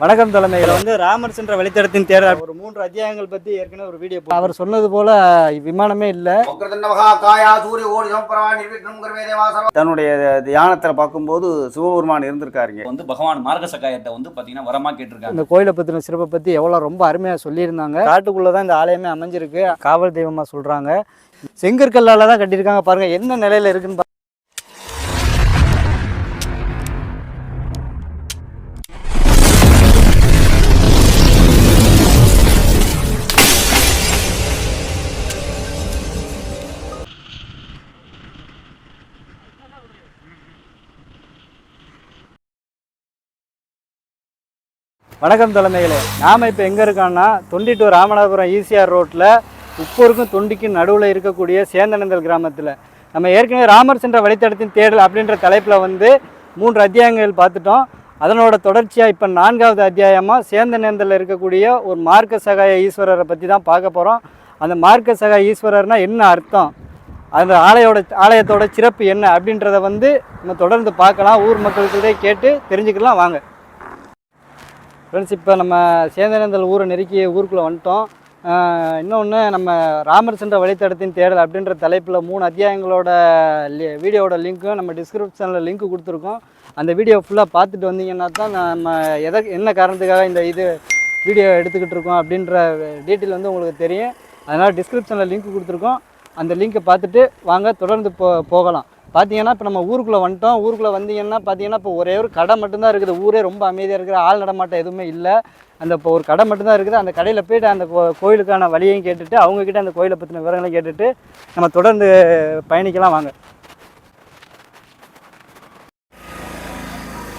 வணக்கம் தலைமையில் வந்து ராமர் சென்ற வழித்தடத்தின் தேடல் ஒரு 3 அத்தியாயங்கள் பற்றி ஏற்கனவே ஒரு வீடியோ அவர் சொன்னது போல விமானமே இல்லை. தன்னுடைய தியானத்தில் பார்க்கும்போது சிவபெருமான் இருந்திருக்காருங்க. வந்து பகவான் மார்கசகாயத்தை வந்து பார்த்தீங்கன்னா வரமா கேட்டிருக்காங்க. இந்த கோயிலை பற்றின சிறப்பை பற்றி எவ்வளோ ரொம்ப அருமையாக சொல்லியிருந்தாங்க. காட்டுக்குள்ளே தான் இந்த ஆலயமே அமைஞ்சிருக்கு. காவல் தெய்வமாக சொல்கிறாங்க. செங்கற்கல்லால் தான் கட்டியிருக்காங்க. பாருங்கள் என்ன நிலையில் இருக்குன்னு. வணக்கம் தலைமைகளே, நாம் இப்போ எங்கே இருக்கோம்னா தொண்டி டு ராமநாதபுரம் ஈசிஆர் ரோட்டில் உப்பூருக்கும் தொண்டிக்கும் நடுவில் இருக்கக்கூடிய சேந்தனந்தல் கிராமத்தில் நம்ம ஏற்கனவே ராமர் சென்ற வழித்தடத்தின் தேடல் அப்படின்ற தலைப்பில் வந்து 3 அத்தியாயங்கள் பார்த்துட்டோம். அதனோட தொடர்ச்சியாக இப்போ 4வது அத்தியாயமாக சேந்தனந்தலில் இருக்கக்கூடிய ஒரு மார்க்க சகாய ஈஸ்வரரை பற்றி தான் பார்க்க போகிறோம். அந்த மார்க்க சகாய ஈஸ்வரர்னால் என்ன அர்த்தம், அந்த ஆலயத்தோட சிறப்பு என்ன அப்படின்றத வந்து நம்ம தொடர்ந்து பார்க்கலாம். ஊர் மக்கள்கிட்டே கேட்டு தெரிஞ்சுக்கலாம் வாங்க ஃப்ரெண்ட்ஸ். இப்போ நம்ம சேந்தனந்தல் ஊரை நெருக்கி ஊருக்குள்ளே வந்துட்டோம். இன்னொன்று நம்ம ராமர் சென்ற வழித்தடத்தின் தேடல் அப்படின்ற தலைப்பில் 3 அத்தியாயங்களோட வீடியோவோட லிங்க்கும் நம்ம டிஸ்கிரிப்ஷனில் லிங்க் கொடுத்துருக்கோம். அந்த வீடியோ ஃபுல்லாக பார்த்துட்டு வந்தீங்கன்னா தான் நம்ம என்ன காரணத்துக்காக இந்த வீடியோ எடுத்துக்கிட்டு இருக்கோம் அப்படின்ற டீட்டெயில் வந்து உங்களுக்கு தெரியும். அதனால் டிஸ்கிரிப்ஷனில் லிங்க் கொடுத்துருக்கோம். அந்த லிங்க்கை பார்த்துட்டு வாங்க தொடர்ந்து போகலாம். பார்த்தீங்கன்னா இப்போ நம்ம ஊருக்குள்ளே வந்துட்டோம். ஊருக்குள்ளே வந்தீங்கன்னா பார்த்தீங்கன்னா இப்போ ஒரே ஒரு கடை மட்டும்தான் இருக்குது. ஊரே ரொம்ப அமைதியாக இருக்குது. ஆள் நடமாட்டம் எதுவுமே இல்லை. இப்போ ஒரு கடை மட்டும்தான் இருக்குது. அந்த கடையில் போய்ட்டு அந்த கோயிலுக்கான வழியையும் கேட்டுட்டு அவங்கக்கிட்ட அந்த கோயிலை பற்றின விவரங்களையும் கேட்டுட்டு நம்ம தொடர்ந்து பயணிக்கலாம் வாங்க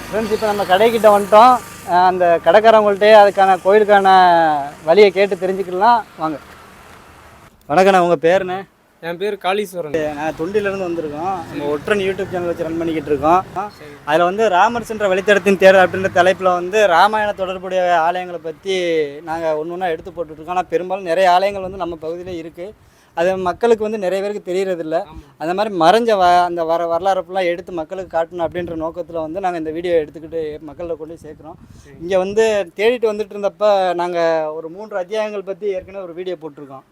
ஃப்ரெண்ட்ஸ். இப்போ நம்ம கடைக்கிட்ட வந்துட்டோம். அந்த கடைக்காரவங்கள்ட்டே அதுக்கான கோயிலுக்கான வழியை கேட்டு தெரிஞ்சுக்கலாம் வாங்க. வணக்கண்ணா, உங்கள் பேருண்ணே? என் பேர் காளீஸ்வரன். நான் தொண்டிலேருந்து வந்திருக்கோம். நம்ம ஒற்றன் யூடியூப் சேனல் வச்சு ரன் பண்ணிக்கிட்டு இருக்கோம். அதில் வந்து ராமர் சென்ற வழித்தடத்தின் தேடல் அப்படின்ற தலைப்பில் வந்து ராமாயண தொடர்புடைய ஆலயங்களை பற்றி நாங்கள் ஒன்று எடுத்து போட்டுட்ருக்கோம். ஆனால் பெரும்பாலும் நிறைய ஆலயங்கள் வந்து நம்ம பகுதியிலே இருக்குது. அது மக்களுக்கு வந்து நிறைய பேருக்கு தெரியறதில்ல. அந்த மாதிரி மறைஞ்ச அந்த வரலாறுலாம் எடுத்து மக்களுக்கு காட்டணும் அப்படின்ற நோக்கத்தில் வந்து நாங்கள் இந்த வீடியோ எடுத்துக்கிட்டு மக்களில் கொண்டு சேர்க்குறோம். இங்கே வந்து தேடிட்டு வந்துட்டு இருந்தப்போ நாங்கள் ஒரு 3 அத்தியாயங்கள் பற்றி ஏற்கனவே ஒரு வீடியோ போட்டிருக்கோம்.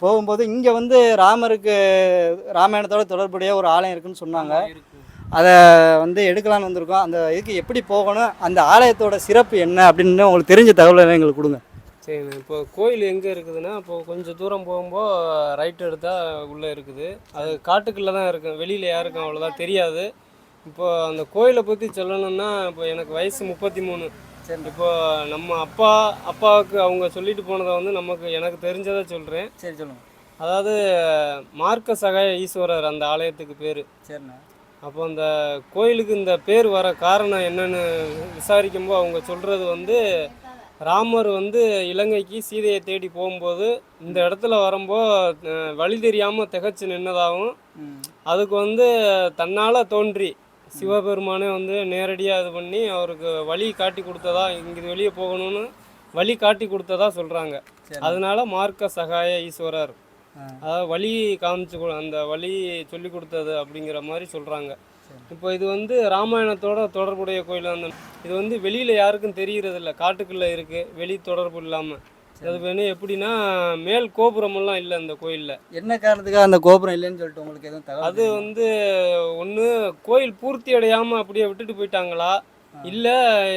போகும்போது இங்கே வந்து ராமாயணத்தோட தொடர்புடைய ஒரு ஆலயம் இருக்குன்னு சொன்னாங்க. அதை வந்து எடுக்கலான்னு வந்திருக்கோம். அந்த இதுக்கு எப்படி போகணும், அந்த ஆலயத்தோட சிறப்பு என்ன அப்படின்னு உங்களுக்கு தெரிஞ்ச தகவலை எங்களுக்கு கொடுங்க. சரிண்ணா, இப்போ கோயில் எங்கே இருக்குதுன்னா, இப்போது கொஞ்சம் தூரம் போகும்போது ரைட் எடுத்தால் உள்ளே இருக்குது. அது காட்டுக்குள்ளே தான் இருக்கும், வெளியில் யாருக்கும் அவ்வளோதான் தெரியாது. இப்போது அந்த கோயிலை பற்றி சொல்லணும்னா, இப்போ எனக்கு வயசு 33. இப்போ நம்ம அப்பாவுக்கு அவங்க சொல்லிட்டு போனதை வந்து எனக்கு தெரிஞ்சதை சொல்கிறேன். சரி சொல்லுங்கள். அதாவது மார்க்க சகாய ஈஸ்வரர் அந்த ஆலயத்துக்கு பேர். சரிண்ணா. அப்போ அந்த கோயிலுக்கு இந்த பேர் வர காரணம் என்னன்னு விசாரிக்கும்போது அவங்க சொல்கிறது வந்து, ராமர் வந்து இலங்கைக்கு சீதையை தேடி போகும்போது இந்த இடத்துல வரும்போது வழி தெரியாமல் திகச்சு நின்னதாகவும், அதுக்கு வந்து தன்னால் தோன்றி சிவபெருமானே வந்து நேரடியாக இது பண்ணி அவருக்கு வழி காட்டி கொடுத்ததா, இங்கே வெளியே போகணும்னு வழி காட்டி கொடுத்ததா சொல்கிறாங்க. அதனால மார்க்க சகாய ஈஸ்வரர், அதாவது வழி காமிச்சு அந்த வழி சொல்லி கொடுத்தது அப்படிங்கிற மாதிரி சொல்கிறாங்க. இப்போ இது வந்து ராமாயணத்தோட தொடர்புடைய கோயில். இது வந்து வெளியில் யாருக்கும் தெரிகிறதில்ல, காட்டுக்குள்ளே இருக்குது, வெளி தொடர்பு இல்லாமல். அது வேணும் எப்படின்னா, மேல் கோபுரமெல்லாம் இல்லை இந்த கோயிலில். என்ன காரணத்துக்காக அந்த கோபுரம் இல்லைன்னு சொல்லிட்டு உங்களுக்கு எதுவும் தகவல்? அது வந்து ஒன்று கோயில் பூர்த்தி அடையாமல் அப்படியே விட்டுட்டு போயிட்டாங்களா, இல்லை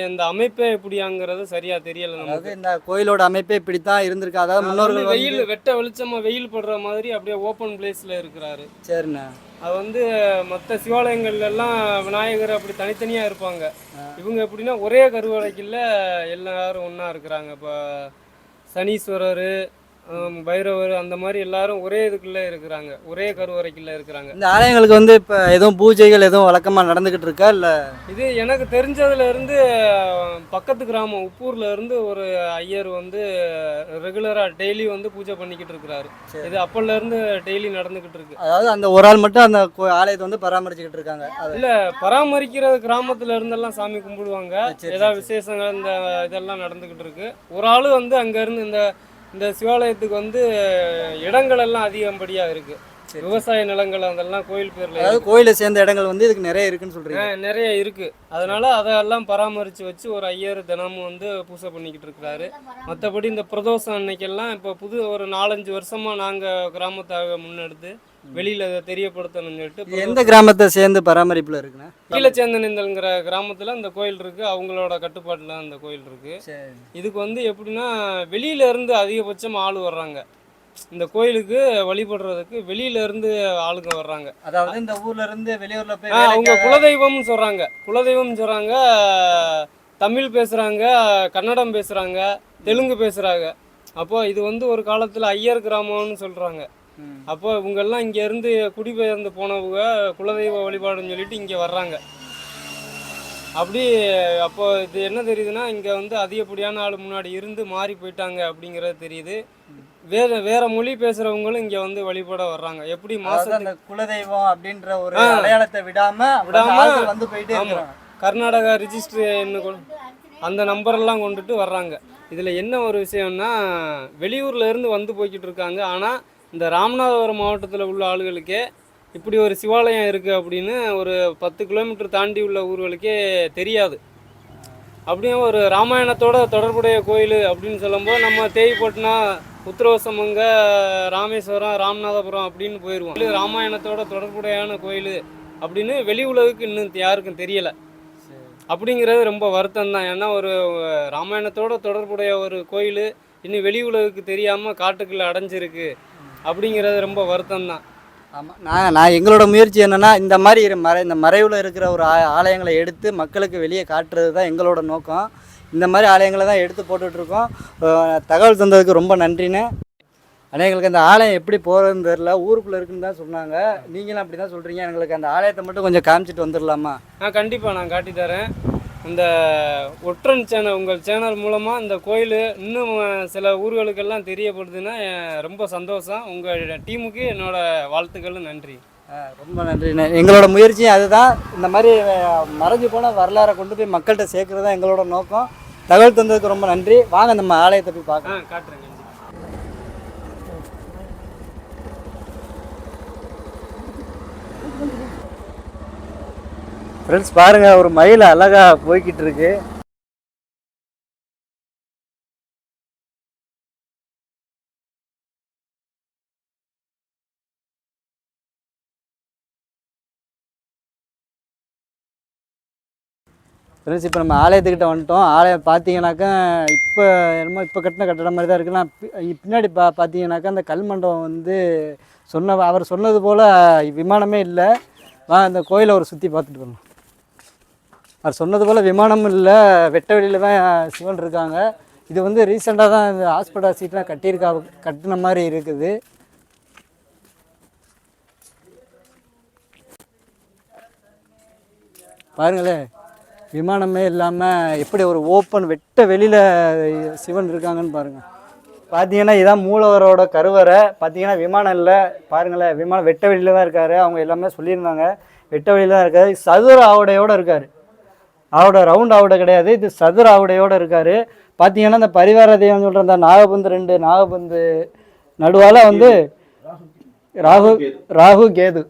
இந்த அமைப்பே எப்படியாங்கிறது சரியாக தெரியலை நமக்கு. இந்த கோயிலோட அமைப்பே இப்படித்தான் இருந்திருக்கு. அதாவது முன்னோர்கள் வெயில் வெட்ட வெளிச்சமாக வெயில் படுற மாதிரி அப்படியே ஓப்பன் பிளேஸில் இருக்கிறாரு. சரிண்ணா. அது வந்து மற்ற சிவாலயங்கள்லாம் விநாயகர் அப்படி தனித்தனியாக இருப்பாங்க. இவங்க எப்படின்னா ஒரே கருவறைக்குள்ள எல்லாரும் ஒன்றா இருக்கிறாங்க. இப்போ சனீஸ்வரர், பைரவர், அந்த மாதிரி எல்லாரும் ஒரே இதுக்குள்ளே இருக்கிறாங்க, ஒரே கருவறைக்குள்ளே இருக்கிறாங்க. இந்த ஆலயங்களுக்கு வந்து இப்போ எதுவும் பூஜைகள் எதுவும் வழக்கமாக நடந்துக்கிட்டு இருக்கா இல்லை? இது எனக்கு தெரிஞ்சதுலேருந்து பக்கத்து கிராமம் உப்பூரில் இருந்து ஒரு ஐயர் வந்து ரெகுலராக டெய்லி வந்து பூஜை பண்ணிக்கிட்டு இருக்கிறாரு. இது அப்போலேருந்து டெய்லி நடந்துக்கிட்டு இருக்கு. அதாவது அந்த ஒரு ஆள் மட்டும் அந்த ஆலயத்தை வந்து பராமரிச்சுக்கிட்டு இருக்காங்க? இல்லை, பராமரிக்கிறது கிராமத்தில் இருந்தெல்லாம் சாமி கும்பிடுவாங்க. ஏதாவது விசேஷங்கள் இந்த இதெல்லாம் நடந்துக்கிட்டு இருக்கு. ஒரு ஆள் வந்து அங்கேருந்து இந்த சிவாலயத்துக்கு வந்து இடங்கள் எல்லாம் அதிகப்படியாக இருக்குது. விவசாய நிலங்கள் அதெல்லாம் கோயில் பேர்ல அதாவது கோயிலை சேர்ந்த இடங்கள் வந்து இதுக்கு நிறைய இருக்குன்னு சொல்றீங்க. நிறைய இருக்கு. அதனால அதெல்லாம் பராமரித்து வச்சு ஒரு ஐயர் தினமும் வந்து பூஜை பண்ணிக்கிட்டு இருக்கிறாரு. மற்றபடி இந்த பிரதோஷம் அன்னைக்கெல்லாம் இப்போ ஒரு 4-5 வருஷமா நாங்கள் கிராமத்தாக முன்னெடுத்து வெளியில அதை தெரியப்படுத்தணும்னு சொல்லிட்டு எந்த கிராமத்தை சேர்ந்து பராமரிப்புல இருக்குண்ணா? கீழச்சேந்தனந்தல்ங்கிற கிராமத்தில் இந்த கோயில் இருக்கு. அவங்களோட கட்டுப்பாட்டில் அந்த கோயில் இருக்கு. இதுக்கு வந்து எப்படின்னா வெளியில இருந்து அதிகபட்சம் ஆள் வர்றாங்க. இந்த கோயிலுக்கு வழிபடுறதுக்கு வெளியில இருந்து ஆளுங்க வர்றாங்க. அதாவது இந்த ஊர்ல இருந்து வெளியூர்ல போய் அவங்க குலதெய்வம்னு சொல்றாங்க. தமிழ் பேசுறாங்க, கன்னடம் பேசுறாங்க, தெலுங்கு பேசுறாங்க. அப்போ இது வந்து ஒரு காலத்துல ஐயர் கிராமம்னு சொல்றாங்க. அப்போ இவங்கெல்லாம் இங்க இருந்து குடிபெயர்ந்து போனவங்க குலதெய்வ வழிபாடுன்னு சொல்லிட்டு இங்க வர்றாங்க. அப்படி அப்போ இது என்ன தெரியுதுன்னா இங்க வந்து அதிகப்படியான ஆள் முன்னாடி இருந்து மாறி போயிட்டாங்க அப்படிங்கிறது தெரியுது. வேற மொழி பேசுறவங்களும் இங்க வந்து வழிபட வர்றாங்க. எப்படி அந்த குலதெய்வம் அப்படின்ற ஒரு அடையாளத்தை விடாம வந்து போயிட்டே இருக்காங்க. கர்நாடகா ரிஜிஸ்டர் அந்த நம்பரெல்லாம் கொண்டுட்டு வர்றாங்க. இதில் என்ன ஒரு விஷயம்னா வெளியூர்ல இருந்து வந்து போய்கிட்டு இருக்காங்க. ஆனால் இந்த ராமநாதபுரம் மாவட்டத்தில் உள்ள ஆளுகளுக்கே இப்படி ஒரு சிவாலயம் இருக்குது அப்படின்னு ஒரு 10 கிலோமீட்டர் தாண்டி உள்ள ஊர்களுக்கே தெரியாது. அப்படியே ஒரு ராமாயணத்தோட தொடர்புடைய கோயில் அப்படின்னு சொல்லும்போது நம்ம தேய்பட்டினா, உத்திரவசமங்க, ராமேஸ்வரம், ராமநாதபுரம் அப்படின்னு போயிடுவோம். ராமாயணத்தோட தொடர்புடையான கோயில் அப்படின்னு வெளி உலகுக்கு இன்னும் யாருக்கும் தெரியலை. அப்படிங்கிறது ரொம்ப வருத்தம் தான். ஏன்னா ஒரு ராமாயணத்தோட தொடர்புடைய ஒரு கோயில் இன்னும் வெளி உலகுக்கு தெரியாமல் காட்டுக்குள்ளே அடைஞ்சிருக்கு அப்படிங்கிறது ரொம்ப வருத்தம் தான். ஆமாம், நான் எங்களோட முயற்சி என்னென்னா இந்த மாதிரி இந்த மறைவில் இருக்கிற ஒரு ஆலயங்களை எடுத்து மக்களுக்கு வெளியே காட்டுறது தான் எங்களோட நோக்கம். இந்த மாதிரி ஆலயங்களை தான் எடுத்து போட்டுட்ருக்கோம். தகவல் தந்ததுக்கு ரொம்ப நன்றின்னு. ஆனால் எங்களுக்கு அந்த ஆலயம் எப்படி போகிறதுன்னு தெரில, ஊருக்குள்ளே இருக்குன்னு தான் சொன்னாங்க. நீங்களும் அப்படி தான் சொல்கிறீங்க. எங்களுக்கு அந்த ஆலயத்தை மட்டும் கொஞ்சம் காமிச்சிட்டு வந்துடலாமா? கண்டிப்பாக நான் காட்டி தரேன். இந்த ஒற்றன் சேனல், உங்கள் சேனல் மூலமாக இந்த கோயில் இன்னும் சில ஊர்களுக்கெல்லாம் தெரியப்படுதுன்னா ரொம்ப சந்தோஷம். உங்கள் டீமுக்கு என்னோடய வாழ்த்துக்களும் நன்றி. ரொம்ப நன்றிண்ணே. எங்களோட முயற்சியும் அதுதான். இந்த மாதிரி மறைஞ்சு போன வரலாறை கொண்டு போய் மக்கள்கிட்ட சேர்க்குறது தான் எங்களோட நோக்கம். தகவல் தந்ததுக்கு ரொம்ப நன்றி. வாங்க நம்ம ஆலயத்தை போய் பார்க்கலாம். காட்டுறேங்க. ஃப்ரெண்ட்ஸ் பாருங்கள், ஒரு மயில் அழகாக போய்கிட்டு இருக்கு. ஃப்ரெண்ட்ஸ் இப்போ நம்ம ஆலயத்துக்கிட்ட வந்துட்டோம். ஆலயம் பார்த்தீங்கன்னாக்கா இப்போ கட்டின கட்டடம் மாதிரி தான் இருக்குன்னா பின்னாடி பார்த்தீங்கன்னாக்கா அந்த கல் மண்டபம் வந்து அவர் சொன்னது போல் விமானமே இல்லை. அந்த கோயிலை ஒரு சுற்றி பார்த்துட்டு வரணும். அவர் சொன்னது போல் விமானமும் இல்லை, வெட்ட வெளியில் தான் சிவன் இருக்காங்க. இது வந்து ரீசெண்டாக தான் இந்த ஹாஸ்பிட்டல் சீட்லாம் கட்டின மாதிரி இருக்குது. பாருங்களேன், விமானமே இல்லாமல் எப்படி ஒரு ஓப்பன் வெட்ட வெளியில் சிவன் இருக்காங்கன்னு பாருங்கள். பார்த்தீங்கன்னா இதான் மூலவரோட கருவறை. பார்த்தீங்கன்னா விமானம் இல்லை, பாருங்களேன், விமானம் வெட்ட வெளியில் தான் இருக்கார். அவங்க எல்லாமே சொல்லியிருந்தாங்க வெட்ட வெளியில் தான் இருக்கார். சதுர ஆவுடையோடு இருக்கார். ரவுண்ட் ஆவுடை கிடையாது, இது சதுர ஆவுடையோடு இருக்கார். பார்த்தீங்கன்னா இந்த பரிவார தெய்வம் சொல்கிற அந்த நாகபந்து 2 நாகபந்து நடுவால் வந்து ராகு கேது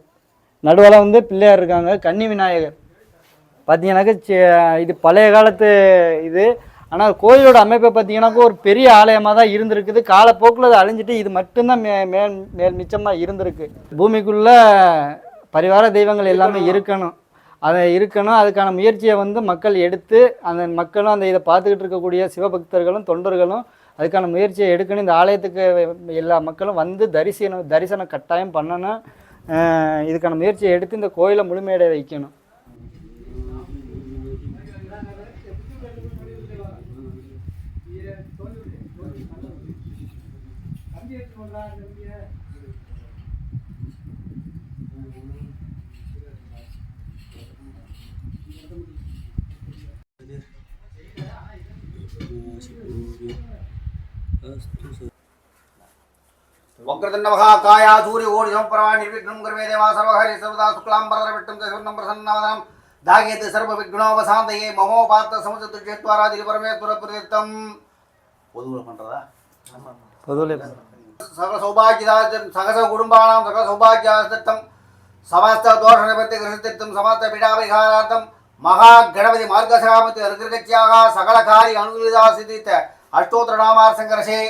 நடுவால் வந்து பிள்ளையார் இருக்காங்க. கன்னி விநாயகர் பார்த்தீங்கன்னாக்கா இது பழைய காலத்து இது. ஆனால் கோயிலோட அமைப்பை பார்த்தீங்கன்னாக்கா ஒரு பெரிய ஆலயமாக தான் இருந்திருக்குது. காலப்போக்கில் அதை அழிஞ்சிட்டு இது மட்டும்தான் மேல் மிச்சமாக இருந்திருக்கு. பூமிக்குள்ளே பரிவார தெய்வங்கள் எல்லாமே இருக்கணும், அதுக்கான முயற்சியை வந்து மக்கள் எடுத்து அந்த மக்களும் அந்த இதை பார்த்துக்கிட்டு இருக்கக்கூடிய சிவபக்தர்களும் தொண்டர்களும் அதுக்கான முயற்சியை எடுக்கணும். இந்த ஆலயத்துக்கு எல்லா மக்களும் வந்து தரிசனம் கட்டாயம் பண்ணணும். இதுக்கான முயற்சியை எடுத்து இந்த கோயிலை முழுமையடை வைக்கணும். वक्रतुंड महाकाया सूर्यकोटि समप्रभा निर्विघ्नं कुरु देवा सर्वहरि सर्वदा शुक्लांबरधरविष्णुं दशवर्णं प्रसन्नवदनं ध्यायेत् सर्वविघ्नोपशान्तये ममोपात्त समुचितचेत्वारादिपरमेश्वर प्रदत्तं பொதுவுல பண்றதா? பொதுவுல சகல சௌபாகியதார்த்தம் சகச குடும்பானாம் சகல சௌபாகியார்த்தம் சமஸ்த தோஷ நிவர்த்தி கிருஷ்ணத்திற்கும் சமஸ்த பீடாபரிகாரார்த்தம் மகா கணபதி மார்கசகாமத்து அனுகிரகச்சியாக சகல காரி அனுகூலிதா சித்தித்த அஷ்டோத்திர நாமார் சங்கரசே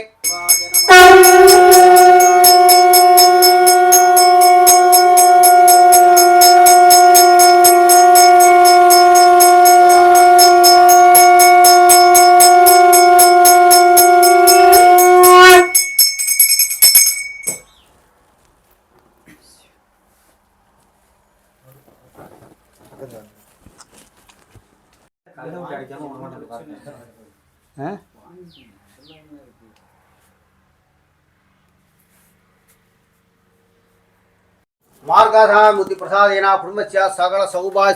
மார்கசா புத்தி பிரசாதேனா குடும்பஸ்ய சகல சௌபாய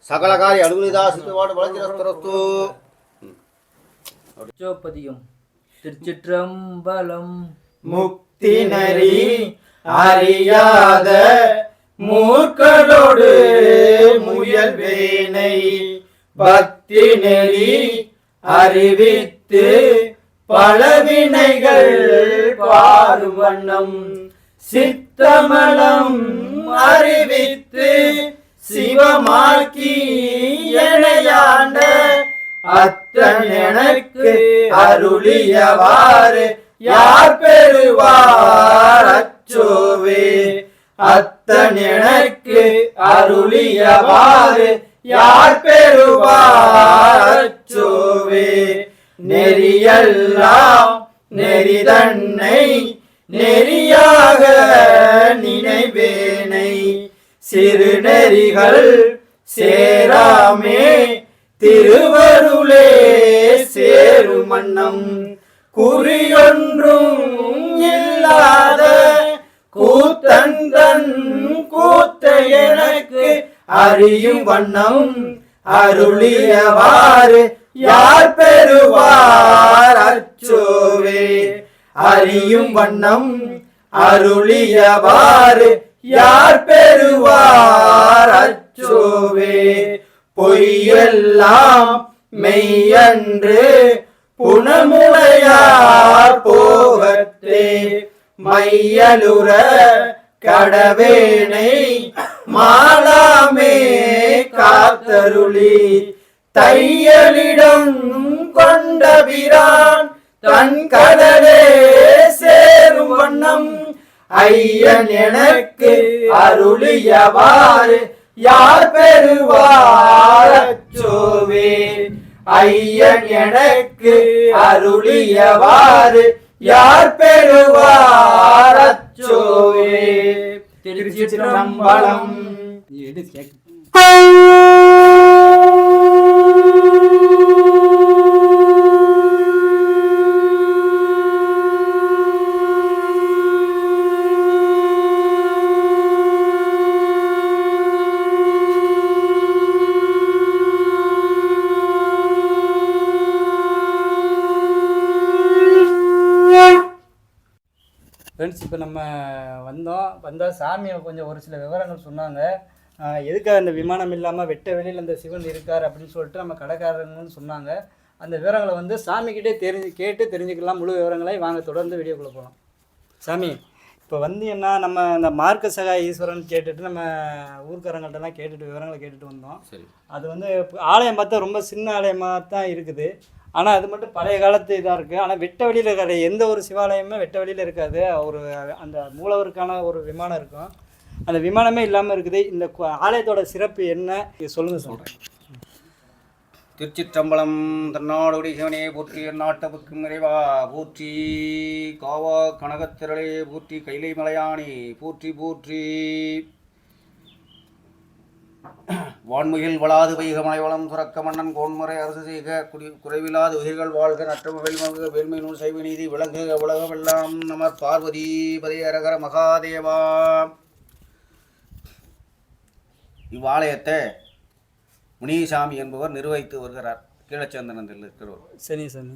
சகல காரி அனுகூலிதா சித்திவாடு வளர்ச்சிரஸ்து பதியும் திருச்சிற்றம்பலம். முக்தி நெறி அறியாத மூர்க்கலோடு முயல்வேனை பக்தி நெறி அறிவித்து பலவினைகள் பாரும் வண்ணம் சித்தமலம் அறிவித்து சிவமாக்கி எனையாண்ட அத்தன் எனக்கு அருளியவாறு யார் பெறுவார் அச்சோவே. அத்தன் எனக்கு அருளியவாறு யார் பெறுவார் அச்சோவே. நெறியெல்லாம் நெறிதன்னை நெறியாக நினைவேனை சிறு நெறிகள் சேராமே திருவருளே சேரும் வண்ணம் குறியொன்றும் இல்லாத கூத்தன் கூத்த எனக்கு அறியும் வண்ணம் அருளியவாறு யார் பெறுவார் அச்சோவே. அறியும் வண்ணம் அருளியவாறு யார் பெறுவார் அச்சோவே. பொய்யெல்லாம் மெய்யன்று புனமுடையார் போகத்தே மையலுற கடவேனை மாலாமே காத்தருளி தையலிடம் கொண்டபிரான் தன் கடலே சேரும் வண்ணம் ஐயன் எனக்கு அருளியவாறு யார் பெறுவார் அச்சோவே. ஐயன் எனக்கு அருளியவாறு யார் பெறுவார் அச்சோவே. திருச்சிற்றம்பலம். ஃப்ரெண்ட்ஸ், இப்போ நம்ம வந்தால் சாமியை கொஞ்சம் ஒரு சில விவரங்கள் சொன்னாங்க. எதுக்காக இந்த விமானம் இல்லாமல் வெட்ட வெளியில் இந்த சிவன் இருக்கார் அப்படின்னு சொல்லிட்டு நம்ம கடைக்காரங்கன்னு சொன்னாங்க. அந்த விவரங்களை வந்து சாமிக்கிட்டே கேட்டு தெரிஞ்சுக்கலாம். முழு விவரங்களை வாங்க தொடர்ந்து வீடியோக்குள்ளே போகலாம். சாமி, இப்போ என்ன நம்ம இந்த மார்க்க சகா ஈஸ்வரன் கேட்டுட்டு நம்ம ஊர்க்காரங்கள்ட்டலாம் கேட்டுட்டு விவரங்களை கேட்டுட்டு வந்தோம். சரி, அது வந்து ஆலயம் பார்த்தா ரொம்ப சின்ன ஆலயமாக தான் இருக்குது. ஆனால் அது மட்டும் பழைய காலத்து இதாக இருக்குது. ஆனால் வெட்ட வெளியில் இருக்காது. எந்த ஒரு சிவாலயமே வெட்ட வெளியில் இருக்காது. ஒரு அந்த மூலவருக்கான ஒரு விமானம் இருக்கும். அந்த விமானமே இல்லாமல் இருக்குது. இந்த ஆலயத்தோட சிறப்பு என்ன சொல்லுங்கள். சொல்கிறேன். திருச்சிற்றம்பலம். தன்னாடுடைய சிவனே போற்றி, நாட்டப்புக்கும் நிறைவா போற்றி, காவா கனகத்திரளே போற்றி, கைலை மலையானே போற்றி போற்றி. வான்முகில் வளாது வைகமலை வளம் சுரக்க மன்னன் கோன்முறை அரசு செய்க குறைவில்லாத உயிர்கள் வாழ்க நற்றம வெல்மங்க வேல்மை நூல் சைவ நீதி விளங்குக உலகமெல்லாம். நம பார்வதி பதையரகர மகாதேவா. இவ்வாலயத்தை முனிசாமி என்பவர் நிர்வகித்து வருகிறார். கீழச்சந்தனத்தில் இருக்கிறவர். சரி சாமி.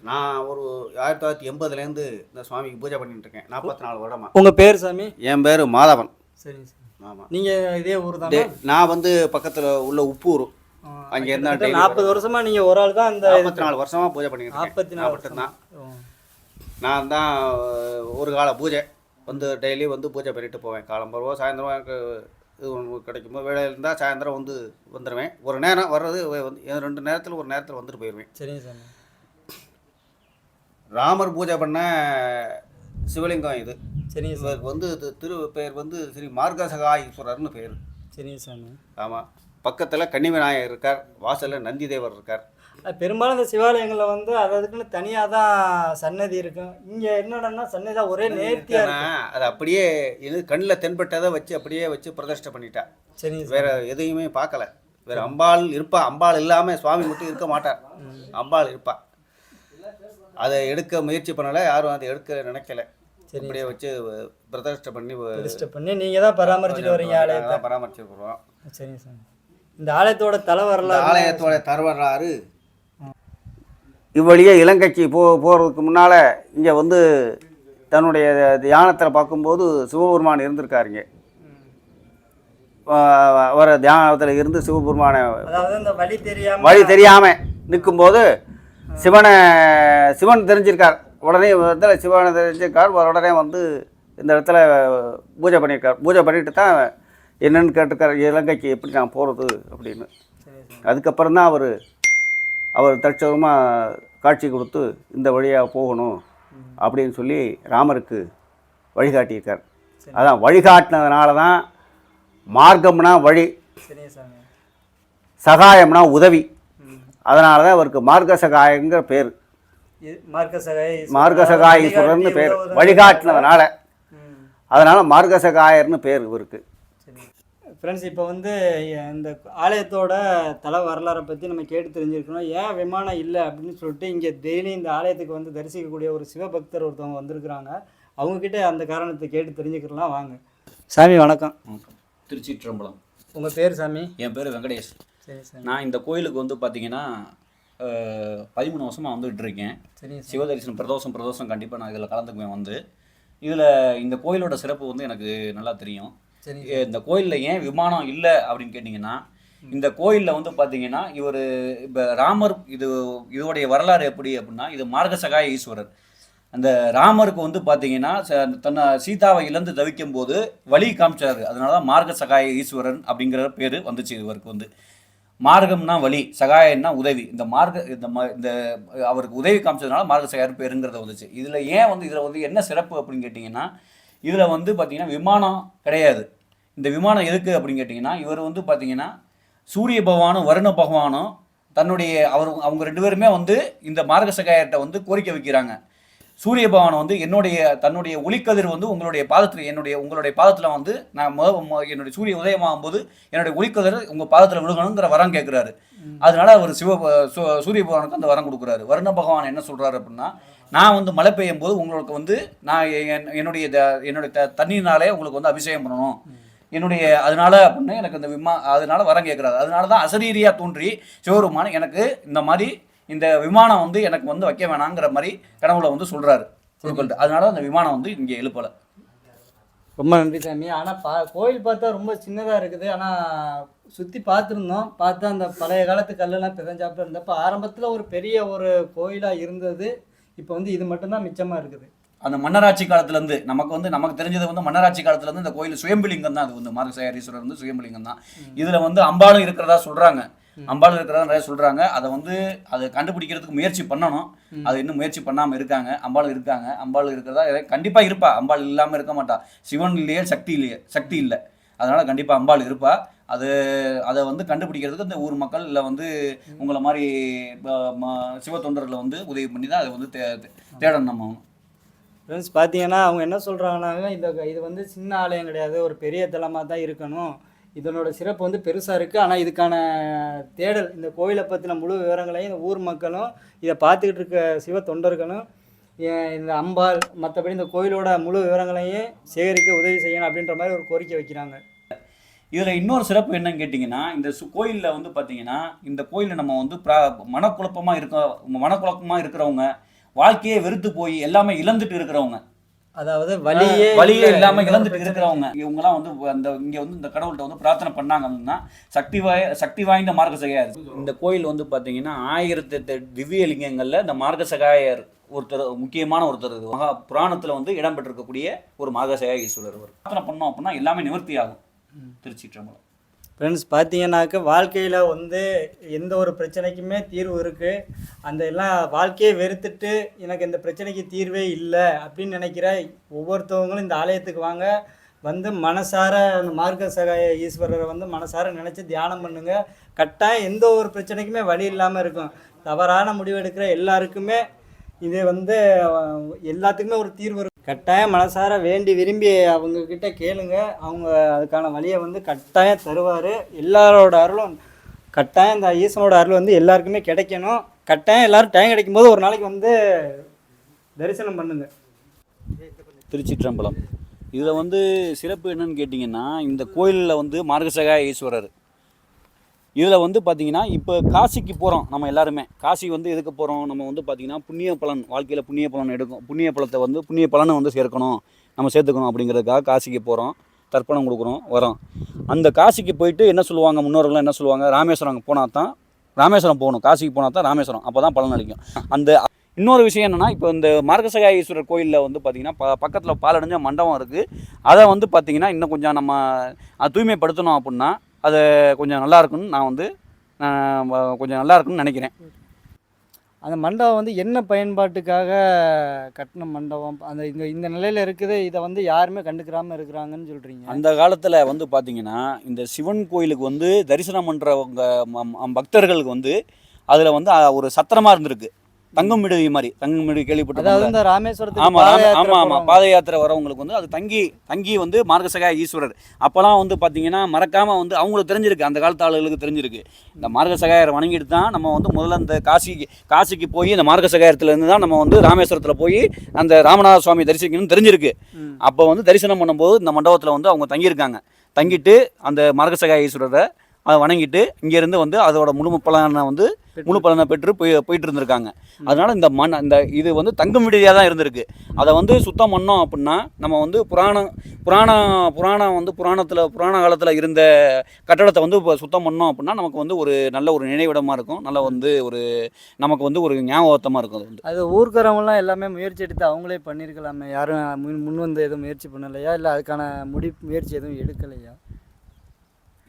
நான் ஒரு 1980லேருந்து இந்த சுவாமிக்கு பூஜை பண்ணிட்டு இருக்கேன். 44 வருடமா. உங்கள் பேர் சாமி? என் பேர் மாதவன். சரி சார். ஆமாம். நீங்கள் இதே ஊர் தான்? நான் வந்து பக்கத்தில் உள்ள உப்பூர். அங்கே இருந்தால் 40 வருஷமாக நீங்கள் ஒரு ஆள் தான் இந்த 44 வருஷமாக பூஜை பண்ணிட்டு இருக்கேன். 44 தான். நான் தான் ஒரு கால பூஜை வந்து டெய்லி வந்து பூஜை பண்ணிட்டு போவேன். காலம்பரவோ சாயந்தரம் எனக்கு இது ஒன்று கிடைக்குமோ வேலை இருந்தால் சாயந்தரம் வந்து வந்துடுவேன். ஒரு நேரம் வர்றது வந்து 2 நேரத்தில் ஒரு நேரத்தில் வந்துட்டு போயிடுவேன். சரிங்க சாமி. ராமர் பூஜை பண்ண சிவலிங்கம் இது. சரிங்க சார். இவருக்கு வந்து பேர் வந்து ஸ்ரீ மார்கசகாயீஸ்வரர்னு பேர். சரிங்க சாமி. ஆமாம். பக்கத்தில் கன்னிவிநாயகர் இருக்கார், வாசலில் நந்தி தேவர் இருக்கார். பெரும்பாலும் இந்த சிவாலயங்களில் வந்து அதுக்குன்னு தனியாக தான் சன்னதி இருக்கும். இங்கே என்னடன்னா சன்னதி தான் ஒரே நேர்த்தியாக. அது அப்படியே இது கண்ணில் தென்பட்டதை வச்சு அப்படியே வச்சு பிரதிஷ்டை பண்ணிட்டா. சரிங்க. வேற எதையுமே பார்க்கல. வேற அம்பாள் இருப்பா. அம்பாள் இல்லாமல் சுவாமி மட்டும் இருக்க மாட்டார். அம்பாள் இருப்பா. அதை எடுக்க முயற்சி பண்ணலை, யாரும் அதை எடுக்க நினைக்கல. அப்படியே வச்சு பிரதிஷ்டை பண்ணி நீங்கள் தான் பராமரிச்சுட்டு வரீங்க. ஆலயத்தை பராமரிச்சுருக்குறோம். சரிங்க சார். இந்த ஆலயத்தோட தலைவரலாறு, ஆலயத்தோட தரவரலாறு இவ்வழியே இலங்கைக்கு போகிறதுக்கு முன்னால் இங்கே வந்து தன்னுடைய தியானத்தில் பார்க்கும்போது சிவபெருமான் இருந்திருக்காருங்க. அவர் தியானத்தில் இருந்து சிவபெருமானை வழி தெரியாமல் நிற்கும்போது சிவன் தெரிஞ்சிருக்கார். உடனே இடத்துல சிவனை தெரிஞ்சிருக்கார். உடனே வந்து இந்த இடத்துல பூஜை பண்ணியிருக்கார். பூஜை பண்ணிட்டு தான் என்னென்னு கேட்டிருக்கார், இலங்கைக்கு எப்படி நான் போகிறது அப்படின்னு. அதுக்கப்புறம் தான் அவர் தற்சவமாக காட்சி கொடுத்து இந்த வழியாக போகணும் அப்படின்னு சொல்லி ராமருக்கு வழிகாட்டியிருக்கார். அதான் வழிகாட்டினதுனால தான் மார்க்கம்னா வழி, சகாயம்னா உதவி. அதனால தான் அவருக்கு மார்கசகாயங்கிற பேர். மார்கசகாயீஸ்வரர்னு பேர் வழிகாட்டினதுனால. அதனால் மார்கசகாயர்னு பேர் இவருக்கு. ஃப்ரெண்ட்ஸ், இப்போ வந்து இந்த ஆலயத்தோட தல வரலாறை பற்றி நம்ம கேட்டு தெரிஞ்சிருக்கணும். ஏன் விமானம் இல்லை அப்படின்னு சொல்லிட்டு இங்கே டெய்லி இந்த ஆலயத்துக்கு வந்து தரிசிக்கக்கூடிய ஒரு சிவபக்தர் ஒருத்தவங்க வந்திருக்கிறாங்க. அவங்கக்கிட்ட அந்த காரணத்தை கேட்டு தெரிஞ்சுக்கலாம். வாங்க. சாமி வணக்கம். திருச்சிற்றம்பலம். உங்கள் பேர் சாமி? என் பேர் வெங்கடேஷ். சரி சார். நான் இந்த கோயிலுக்கு வந்து பார்த்தீங்கன்னா 13 வருஷமாக வந்துகிட்டு இருக்கேன். சரி. சிவதரிசனம் பிரதோஷம் கண்டிப்பாக நான் இதில் கலந்துக்குவேன். இதில் இந்த கோயிலோட சிறப்பு வந்து எனக்கு நல்லா தெரியும். இந்த கோயிலில் ஏன் விமானம் இல்லை அப்படின்னு கேட்டிங்கன்னா, இந்த கோயிலில் வந்து பார்த்தீங்கன்னா இவர் இப்போ ராமர் இதோடைய வரலாறு எப்படி அப்படின்னா, இது மார்கசகாய ஈஸ்வரர். அந்த ராமருக்கு வந்து பார்த்தீங்கன்னா தன்னை சீதாவை இழந்து தவிக்கும் போது வழி காமிச்சாரு. அதனால தான் மார்கசகாய ஈஸ்வரன் அப்படிங்கிற பேர் வந்துச்சு. இவருக்கு வந்து மார்க்கம்னா வழி, சகாயம்னா உதவி. இந்த அவருக்கு உதவி காமிச்சதுனால மார்கசகாயர் பேருங்கிறத வந்துச்சு. இதில் ஏன் வந்து இதில் வந்து என்ன சிறப்பு அப்படின்னு கேட்டிங்கன்னா, இதில் வந்து பார்த்திங்கன்னா விமானம் கிடையாது. இந்த விமானம் எதுக்கு அப்படின்னு கேட்டிங்கன்னா, இவர் வந்து பார்த்திங்கன்னா சூரிய பகவானும் வருண பகவானும் அவங்க 2 பேருமே வந்து இந்த மார்கசகாயர்கிட்ட வந்து கோரிக்கை வைக்கிறாங்க. சூரிய பகவான் வந்து தன்னுடைய ஒளிக்கதிர் வந்து உங்களுடைய பாதத்தில் வந்து நான் என்னுடைய சூரிய உதயமாகும் போது என்னுடைய ஒளிக்கதிர் உங்கள் பாதத்தில் விழுகணுங்கிற வரம் கேட்குறாரு. அதனால அவர் சூரிய பகவானுக்கு அந்த வரம் கொடுக்குறாரு. வருண பகவான் என்ன சொல்கிறாரு அப்படின்னா, நான் வந்து மழை பெய்யும் போது உங்களுக்கு வந்து நான் என்னுடைய தண்ணீர்னாலே உங்களுக்கு வந்து அபிஷேகம் பண்ணணும் அதனால அப்படின்னு எனக்கு அதனால வரம் கேட்குறாரு. அதனால தான் அசரீரியா தோன்றி சிவபெருமான் எனக்கு இந்த விமானம் வந்து எனக்கு வந்து வைக்க வேணாங்கிற மாதிரி கனவுல வந்து சொல்கிறாரு. அதனால அந்த விமானம் வந்து இங்கே எழுப்பலை. ரொம்ப நன்றி சாமி. ஆனால் கோயில் பார்த்தா ரொம்ப சின்னதாக இருக்குது. ஆனால் சுற்றி பார்த்துருந்தோம். பார்த்தா அந்த பழைய காலத்து கல்லெல்லாம் பிதஞ்சாப்பில் இருந்தப்போ ஆரம்பத்தில் ஒரு பெரிய ஒரு கோயிலாக இருந்தது. இப்போ வந்து இது மட்டும்தான் மிச்சமாக இருக்குது. அந்த மன்னராட்சி காலத்துலேருந்து நமக்கு தெரிஞ்சது வந்து மன்னராட்சி காலத்துலேருந்து இந்த கோயில் சுயம்புலிங்கம் தான். அது வந்து மார்கசகாயீஸ்வரர் வந்து சுயம்புலிங்கம் தான். இதில் வந்து அம்பாளும் இருக்கிறதா சொல்கிறாங்க. நிறைய சொல்கிறாங்க. அதை கண்டுபிடிக்கிறதுக்கு முயற்சி பண்ணணும். அது இன்னும் முயற்சி பண்ணாமல் இருக்காங்க. அம்பாள் இருக்கிறதா கண்டிப்பாக இருப்பா. அம்பாள் இல்லாமல் இருக்க மாட்டா. சிவன் இல்லையே சக்தி இல்லை. அதனால் கண்டிப்பாக அம்பாள் இருப்பா. அதை வந்து கண்டுபிடிக்கிறதுக்கு இந்த ஊர் மக்கள் இல்லை வந்து உங்களை மாதிரி சிவ தொண்டர்களை வந்து உதவி பண்ணி தான் அதை வந்து தேடணும். நம்ம ஃப்ரெண்ட்ஸ் பார்த்தீங்கன்னா அவங்க என்ன சொல்கிறாங்கன்னா, இது வந்து சின்ன ஆலயம் கிடையாது, ஒரு பெரிய தலமாக தான் இருக்கணும். இதனோட சிறப்பு வந்து பெருசாக இருக்குது. ஆனால் இதுக்கான தேடல், இந்த கோயிலை பற்றின முழு விவரங்களையும் இந்த ஊர் மக்களும் இதை பார்த்துக்கிட்டு இருக்க சிவ தொண்டர்களும் இந்த அம்பாள் மற்றபடி இந்த கோயிலோட முழு விவரங்களையும் சேகரிக்க உதவி செய்யணும் அப்படின்ற மாதிரி ஒரு கோரிக்கை வைக்கிறாங்க. இதில் இன்னொரு சிறப்பு என்னன்னு கேட்டிங்கன்னா, இந்த கோயிலில் வந்து பார்த்திங்கன்னா, இந்த கோயிலில் நம்ம வந்து மனக்குழப்பமாக இருக்கிறவங்க, வாழ்க்கையே வெறுத்து போய் எல்லாமே இழந்துட்டு இருக்கிறவங்க, அதாவது வழியே இல்லாம இழந்துட்டு இருக்கிறவங்க இவங்கலாம் வந்து அந்த இங்க வந்து இந்த கடவுள்கிட்ட வந்து பிரார்த்தனை பண்ணாங்க அப்படின்னா சக்தி வாய்ந்த மார்கசகாயர். இந்த கோயில் வந்து பாத்தீங்கன்னா 1008 திவ்ய லிங்கங்கள்ல இந்த மார்கசகாயர் ஒருத்தர் முக்கியமான ஒருத்தர் மகா புராணத்துல வந்து இடம்பெற்றிருக்கக்கூடிய ஒரு மார்கசகாய ஈஸ்வரர். பிரார்த்தனை பண்ணோம் அப்படின்னா எல்லாமே நிவர்த்தி ஆகும். திருச்சிற்றம்பலம். ஃப்ரெண்ட்ஸ், பார்த்தீங்கன்னாக்க வாழ்க்கையில் வந்து எந்த ஒரு பிரச்சனைக்குமே தீர்வு இருக்குது. அந்த எல்லாம் வாழ்க்கையை வெறுத்துட்டு எனக்கு இந்த பிரச்சனைக்கு தீர்வே இல்லை அப்படின்னு நினைக்கிற ஒவ்வொருத்தவங்களும் இந்த ஆலயத்துக்கு வாங்க. வந்து மனசார அந்த மார்கசகாய ஈஸ்வரரை வந்து மனசார நினச்சி தியானம் பண்ணுங்கள். கட்டாயம் எந்த ஒரு பிரச்சனைக்குமே வழி இல்லாமல் இருக்கும். தவறான முடிவு எடுக்கிற எல்லாருக்குமே இது வந்து எல்லாத்துக்குமே ஒரு தீர்வு இருக்கும். கட்டாயம் மனசார வேண்டி விரும்பி அவங்கக்கிட்ட கேளுங்க. அவங்க அதுக்கான வழியை வந்து கட்டாயம் தருவார். எல்லாரோட அருளும் கட்டாயம் இந்த ஈசனோட அருள் வந்து எல்லாருக்குமே கிடைக்கணும். கட்டாயம் எல்லோரும் டைம் கிடைக்கும்போது ஒரு நாளைக்கு வந்து தரிசனம் பண்ணுங்க. திருச்சிற்றம்பலம். இதில் வந்து சிறப்பு என்னன்னு கேட்டிங்கன்னா, இந்த கோயிலில் வந்து மார்கசகாய ஈஸ்வரர். இதில் வந்து பார்த்திங்கன்னா இப்போ காசிக்கு போகிறோம். நம்ம எல்லாருமே காசி வந்து எதுக்கு போகிறோம்? நம்ம வந்து பார்த்திங்கன்னா புண்ணிய பலன், வாழ்க்கையில் புண்ணிய பலன் எடுக்கும். புண்ணிய பலத்தை வந்து புண்ணிய பலனை வந்து சேர்க்கணும், நம்ம சேர்த்துக்கணும் அப்படிங்கிறதுக்காக காசிக்கு போகிறோம், தர்ப்பணம் கொடுக்குறோம், வரோம். அந்த காசிக்கு போயிட்டு என்ன சொல்லுவாங்க முன்னோர்கள்லாம் என்ன சொல்லுவாங்க? ராமேஸ்வரம் போனால் தான் ராமேஸ்வரம் போகணும், காசிக்கு போனால் தான் ராமேஸ்வரம், அப்போ தான் பலன் அளிக்கும். அந்த இன்னொரு விஷயம் என்னென்னா, இப்போ இந்த மார்கசகாய ஈஸ்வரர் கோயிலில் வந்து பார்த்திங்கன்னா பக்கத்தில் பாலடைஞ்ச மண்டபம் இருக்குது. அதை வந்து பார்த்திங்கன்னா இன்னும் கொஞ்சம் நம்ம தூய்மைப்படுத்தணும் அப்படின்னா அது கொஞ்சம் நல்லா இருக்குன்னு நான் வந்து கொஞ்சம் நல்லா இருக்குன்னு நினைக்கிறேன். அந்த மண்டபம் வந்து என்ன பயன்பாட்டுக்காக கட்டின மண்டபம்? அந்த இந்த நிலையில் இருக்குது. இதை வந்து யாருமே கண்டுக்கிறாமல் இருக்கிறாங்கன்னு சொல்கிறீங்க. அந்த காலத்தில் வந்து பார்த்திங்கன்னா இந்த சிவன் கோயிலுக்கு வந்து தரிசனம் பண்ணுறவங்க பக்தர்களுக்கு வந்து அதில் வந்து ஒரு சத்திரமாக இருந்திருக்கு. தங்கும் விடுதி மாதிரி. தங்கும் விடுதி கேள்விப்பட்டிருக்காங்க. ராமேஸ்வரத்துக்கு ஆமாம் பாத யாத்திரை வரவங்களுக்கு வந்து அது தங்கி வந்து மார்கசகாய ஈஸ்வரர். அப்போலாம் வந்து பார்த்தீங்கன்னா மறக்காமல் வந்து அவங்களுக்கு தெரிஞ்சிருக்கு, அந்த காலத்து ஆளுகளுக்கு தெரிஞ்சிருக்கு. இந்த மார்கசகாயரை வணங்கிட்டு தான் நம்ம வந்து முதல்ல இந்த காசிக்கு போய் இந்த மார்கசகாயத்துலேருந்து தான் நம்ம வந்து ராமேஸ்வரத்தில் போய் அந்த ராமநாத சுவாமி தரிசிக்கணும்னு தெரிஞ்சிருக்கு. அப்போ வந்து தரிசனம் பண்ணும்போது இந்த மண்டபத்தில் வந்து அவங்க தங்கியிருக்காங்க. தங்கிட்டு அந்த மார்கசகாய ஈஸ்வரரை அதை வணங்கிட்டு இங்கேருந்து வந்து அதோட முழு பலனை பெற்று போயிட்டு இருந்திருக்காங்க. அதனால் இந்த இது வந்து தங்கும் விடுதியாக தான் இருந்திருக்கு. அதை வந்து சுத்தம் பண்ணோம் அப்படின்னா நம்ம வந்து புராண காலத்தில் இருந்த கட்டடத்தை வந்து இப்போ சுத்தம் பண்ணோம் அப்படின்னா நமக்கு வந்து ஒரு நல்ல ஒரு நினைவிடமாக இருக்கும். நல்ல வந்து நமக்கு வந்து ஒரு ஞாபகத்தமாக இருக்கும். அது ஊர்க்காரவங்களாம் எல்லாமே முயற்சி எடுத்து அவங்களே பண்ணியிருக்கலாமே. யாரும் முன் வந்து எதுவும் முயற்சி பண்ணலையா? இல்லை அதுக்கான முயற்சி எதுவும் எடுக்கலையா?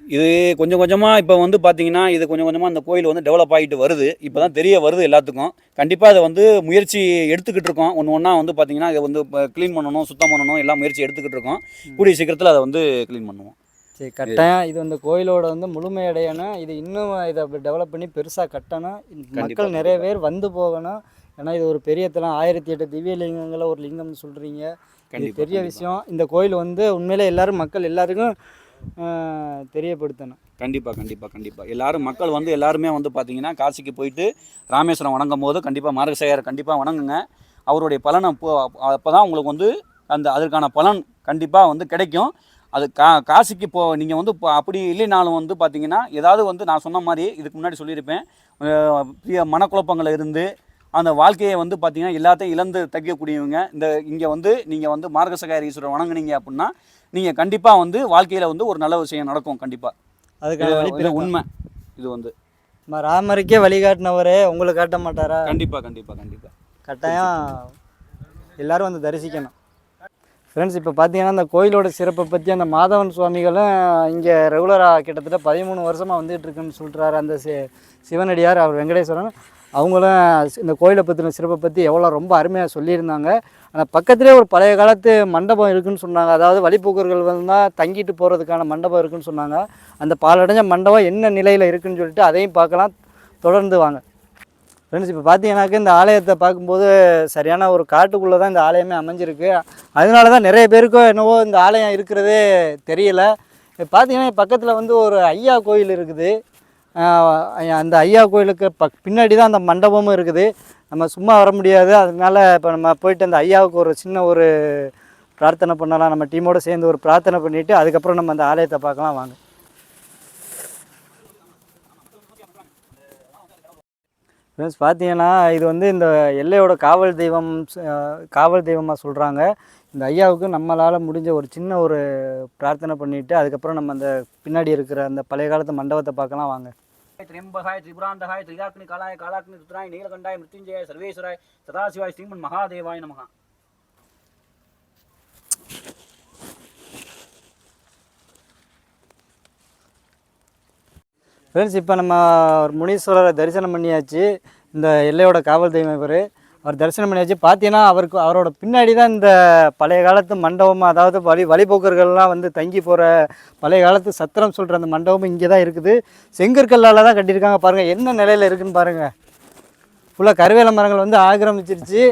இது கொஞ்சம் கொஞ்சமாக இப்போ வந்து பார்த்திங்கன்னா இது கொஞ்சம் கொஞ்சமாக இந்த கோயில் வந்து டெவலப் ஆகிட்டு வருது. இப்போ தான் தெரிய வருது எல்லாத்துக்கும். கண்டிப்பாக அதை வந்து முயற்சி எடுத்துக்கிட்டு இருக்கோம். ஒன்றா வந்து பார்த்திங்கன்னா இதை வந்து க்ளீன் பண்ணணும், சுத்தம் பண்ணணும், எல்லாம் முயற்சி எடுத்துக்கிட்டு இருக்கோம். கூடிய சீக்கிரத்தில் அதை வந்து க்ளீன் பண்ணுவோம். சரி, கட்டாயம் இது இந்த கோயிலோட வந்து முழுமையடையணும். இது இன்னும் இதை டெவலப் பண்ணி பெருசாக கட்டணும். மக்கள் நிறைய பேர் வந்து போகணும். ஏன்னா இது ஒரு பெரிய தலம். 1008 திவ்ய லிங்கங்களை ஒரு லிங்கம்னு சொல்கிறீங்க. இது பெரிய விஷயம். இந்த கோயில் வந்து உண்மையிலே மக்கள் எல்லாருக்கும் தெரியப்படுத்தணும். கண்டிப்பாக மக்கள் வந்து எல்லாருமே வந்து பார்த்திங்கன்னா காசிக்கு போயிட்டு ராமேஸ்வரம் வணங்கும் போது கண்டிப்பாக மார்கசகாயரை கண்டிப்பாக வணங்குங்க. அவருடைய பலனை அப்போ தான் உங்களுக்கு வந்து அதற்கான பலன் கண்டிப்பாக வந்து கிடைக்கும். அது காசிக்கு நீங்கள் வந்து அப்படி இல்லைனாலும் வந்து பார்த்திங்கன்னா ஏதாவது வந்து நான் சொன்ன மாதிரி இதுக்கு முன்னாடி சொல்லியிருப்பேன், மனக்குழப்பங்கள் இருந்து அந்த வாழ்க்கையை வந்து பார்த்திங்கன்னா எல்லாத்தையும் இழந்து தக்கக்கூடியவங்க இங்கே வந்து நீங்கள் வந்து மார்கசகாய ஈஸ்வரர் வணங்குனீங்க அப்படின்னா நீங்கள் கண்டிப்பாக வந்து வாழ்க்கையில் வந்து ஒரு நல்ல விஷயம் நடக்கும். கண்டிப்பாக அதுக்கான உண்மை. இது வந்து ராமருக்கே வழிகாட்டினவரே உங்களுக்கு காட்ட மாட்டாரா? கண்டிப்பாக கட்டாயம் எல்லோரும் வந்து தரிசிக்கணும். ஃப்ரெண்ட்ஸ், இப்போ பார்த்தீங்கன்னா அந்த கோயிலோட சிறப்பை பற்றி அந்த மாதவன் சுவாமிகளும் இங்கே ரெகுலராக கிட்டத்தட்ட 13 வருஷமாக வந்துகிட்டு இருக்குன்னு சொல்கிறாரு. அந்த சிவனடியார் அவர் வெங்கடேஸ்வரன் அவங்களும் இந்த கோயிலை பற்றின சிறப்பை பற்றி ரொம்ப அருமையாக சொல்லியிருந்தாங்க. ஆனால் பக்கத்துலேயே ஒரு பழைய காலத்து மண்டபம் இருக்குதுன்னு சொன்னாங்க. அதாவது வழிபோக்கர்கள் வந்தால் தங்கிட்டு போகிறதுக்கான மண்டபம் இருக்குதுன்னு சொன்னாங்க. அந்த பாலடைஞ்ச மண்டபம் என்ன நிலையில் இருக்குதுன்னு சொல்லிட்டு அதையும் பார்க்கலாம். தொடர்ந்து வாங்க ஃப்ரெண்ட்ஸ். இப்போ பார்த்தீங்கன்னாக்க இந்த ஆலயத்தை பார்க்கும்போது சரியான ஒரு காட்டுக்குள்ளே தான் இந்த ஆலயமே அமைஞ்சிருக்கு. அதனால தான் நிறைய பேருக்கும் என்னவோ இந்த ஆலயம் இருக்கிறதே தெரியல. இப்போ பார்த்தீங்கன்னா பக்கத்தில் வந்து ஒரு ஐயா கோயில் இருக்குது. அந்த ஐயா கோயிலுக்கு பின்னாடி தான் அந்த மண்டபமும் இருக்குது. நம்ம சும்மா வர முடியாது. அதனால இப்போ நம்ம போயிட்டு அந்த ஐயாவுக்கு ஒரு சின்ன ஒரு பிரார்த்தனை பண்ணலாம். நம்ம டீமோடு சேர்ந்து ஒரு பிரார்த்தனை பண்ணிவிட்டு அதுக்கப்புறம் நம்ம அந்த ஆலயத்தை பார்க்கலாம். வாங்க ஃப்ரெண்ட்ஸ் பார்த்தீங்கன்னா இது வந்து இந்த எல்லையோட காவல் தெய்வமாக சொல்கிறாங்க. இந்த ஐயாவுக்கு நம்மளால் முடிஞ்ச ஒரு சின்ன ஒரு பிரார்த்தனை பண்ணிவிட்டு அதுக்கப்புறம் நம்ம அந்த பின்னாடி இருக்கிற அந்த பழைய காலத்து மண்டபத்தை பார்க்கலாம் வாங்க. திரியம்பகாய திரிபுராந்தகாய திரிகாக்னி காலாய காலாக்னி ருத்ராய நீலகண்டாய மிருத்யுஞ்சய சர்வேஸ்வராய சதாசிவாய ஸ்ரீமன் மகாதேவாய நமஹ. ஃப்ரெண்ட்ஸ் இப்போ நம்ம ஒரு முனீஸ்வரரை தரிசனம் பண்ணியாச்சு. இந்த எல்லையோட காவல் தெய்வம் இவர். அவர் தரிசனம் பண்ணியாச்சு. பார்த்தீங்கன்னா அவரோட பின்னாடி தான் இந்த பழைய காலத்து மண்டபம், அதாவது வழிபோக்கர்கள்லாம் வந்து தங்கி போகிற பழைய காலத்து சத்திரம் சொல்கிற அந்த மண்டபமும் இங்கே தான் இருக்குது. செங்கற்கல்லால் தான் கட்டியிருக்காங்க. பாருங்கள் என்ன நிலையில் இருக்குதுன்னு பாருங்கள். ஃபுல்லாக கருவேல மரங்கள் வந்து ஆக்கிரமிச்சிருச்சு.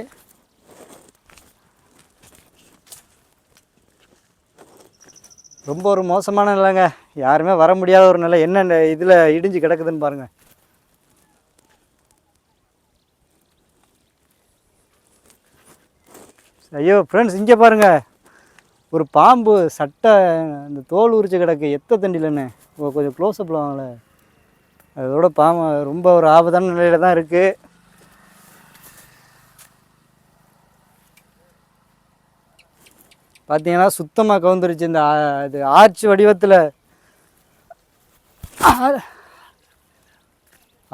ரொம்ப ஒரு மோசமான நிலைங்க. யாருமே வர முடியாத ஒரு நிலை. என்ன இதில் இடிஞ்சு கிடக்குதுன்னு பாருங்கள். ஐயோ ஃப்ரெண்ட்ஸ், இங்கே பாருங்கள், ஒரு பாம்பு சட்டை இந்த தோல் உரிச்சு கிடக்கு. எத்த தண்டிலன்னு கொஞ்சம் க்ளோஸ்அப்பில் வாங்கலை. அதோட பாம்பு ரொம்ப ஒரு ஆபத்தான நிலையில் தான் இருக்குது. பார்த்தீங்கன்னா சுத்தமாக கவுந்துருச்சு. இந்த இது ஆர்ச் வடிவத்தில்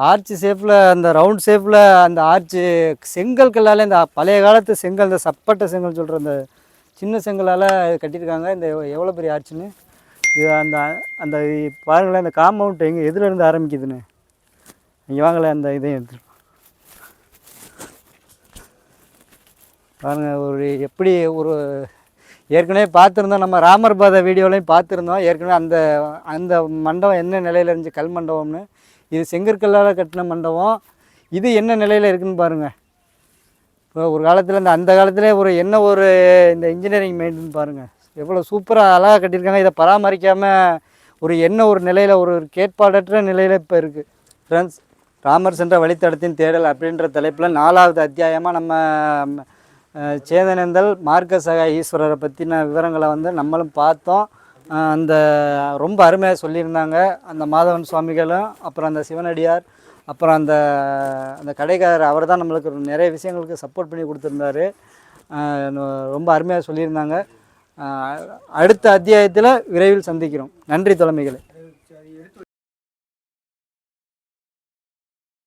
ஆர்ச் ஷேப்பில், அந்த ரவுண்ட் ஷேப்பில் அந்த ஆர்ச்சு செங்கல் கல்லால், இந்த பழைய காலத்து செங்கல், இந்த சப்பட்டை செங்கல் சொல்கிற அந்த சின்ன செங்கலால் கட்டியிருக்காங்க. இந்த எவ்வளோ பெரிய ஆர்ச்சுன்னு இது அந்த அந்த பாருங்களேன், இந்த காம்பவுண்ட் எங்கே எதுலேருந்து ஆரம்பிக்குதுன்னு. இங்கே வாங்கலை, அந்த இதையும் எடுத்துருப்போம் பாருங்கள். ஒரு எப்படி ஒரு ஏற்கனவே பார்த்துருந்தோம், நம்ம ராமர் பாதை வீடியோலையும் பார்த்துருந்தோம் ஏற்கனவே. அந்த அந்த மண்டபம் என்ன நிலையில் இருந்துச்சு, கல் மண்டபம்னு. இது செங்கற்கல்லால் கட்டின மண்டபம். இது என்ன நிலையில் இருக்குதுன்னு பாருங்கள். இப்போ ஒரு காலத்தில் அந்த காலத்திலே என்ன ஒரு இந்த இன்ஜினியரிங் மைண்டுன்னு பாருங்கள். எவ்வளோ சூப்பராக அழகாக கட்டியிருக்காங்க. இதை பராமரிக்காமல் ஒரு நிலையில் ஒரு கேட்பாடற்ற நிலையில் இப்போ இருக்குது. ஃப்ரெண்ட்ஸ், ராமர் சென்ற வழித்தடத்தின் தேடல் அப்படின்ற தலைப்பில் 4வது அத்தியாயமாக நம்ம சேந்தனேந்தல் மார்க்கசகா ஈஸ்வரரை பற்றின விவரங்களை வந்து நம்மளும் பார்த்தோம். அந்த ரொம்ப அருமையாக சொல்லியிருந்தாங்க அந்த மாதவன் சுவாமிகளும், அப்புறம் அந்த சிவனடியார், அப்புறம் அந்த அந்த கடைக்காரர். அவர் தான் நம்மளுக்கு நிறைய விஷயங்களுக்கு சப்போர்ட் பண்ணி கொடுத்துருந்தாரு. ரொம்ப அருமையாக சொல்லியிருந்தாங்க. அடுத்த அத்தியாயத்தில் விரைவில் சந்திக்கிறோம். நன்றி தலைமைகளே.